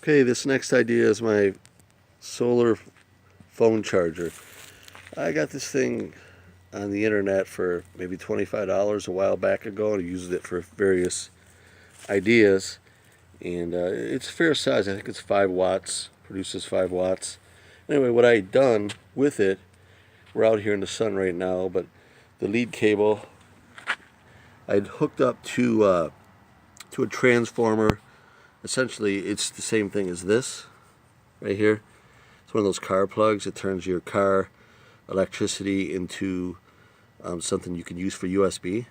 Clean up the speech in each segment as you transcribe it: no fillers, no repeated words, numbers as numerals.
Okay, this next idea is my solar phone charger. I got this thing on the internet for maybe $25 a while back ago. I used it for various ideas, and it's a fair size. I think it's 5 watts, produces 5 watts. Anyway, what I had done with it, we're out here in the sun right now, but the lead cable I'd hooked up to a transformer. Essentially, it's the same thing as this right here. It's one of those car plugs. It turns your car electricity into something you can use for USB.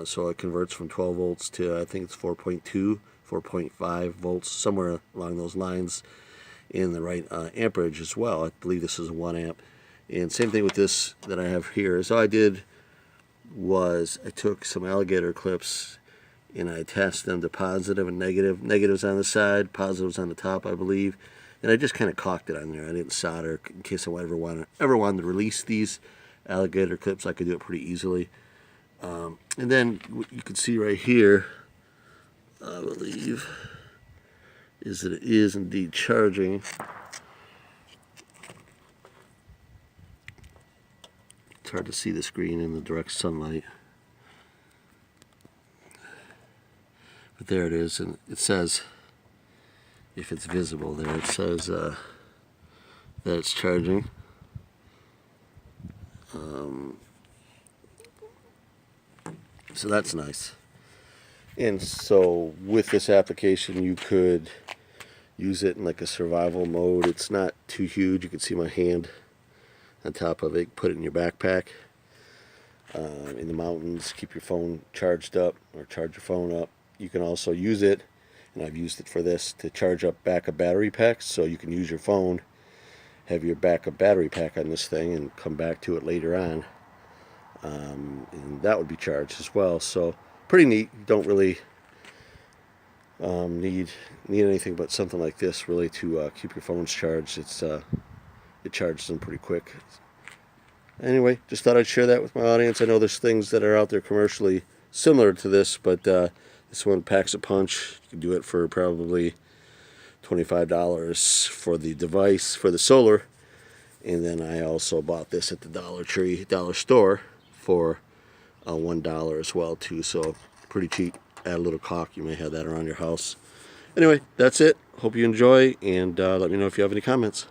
So it converts from 12 volts to, I think it's 4.2, 4.5 volts, somewhere along those lines, in the right amperage as well. I believe this is a 1 amp. And same thing with this that I have here. So all I did was I took some alligator clips and I attached them to positive and negative. Negatives on the side, positives on the top, I believe. And I just kind of caulked it on there. I didn't solder in case I ever wanted to release these alligator clips. I could do it pretty easily. And then what you can see right here, I believe, is that it is indeed charging. It's hard to see the screen in the direct sunlight. But there it is, and it says, if it's visible there, it says that it's charging. So that's nice. And so with this application, you could use it in like a survival mode. It's not too huge. You can see my hand on top of it. Put it in your backpack. In the mountains, keep your phone charged up, or charge your phone up. You can also use it, and I've used it for this, to charge up backup battery packs. So you can use your phone, have your backup battery pack on this thing, and come back to it later on. And that would be charged as well. So pretty neat. You don't really need anything but something like this really to keep your phones charged. It charges them pretty quick. Anyway, just thought I'd share that with my audience. I know there's things that are out there commercially similar to this, but this one packs a punch. You can do it for probably $25 for the device, for the solar. And then I also bought this at the dollar store for $1 as well too. So pretty cheap. Add a little caulk. You may have that around your house. Anyway, that's it. Hope you enjoy, and let me know if you have any comments.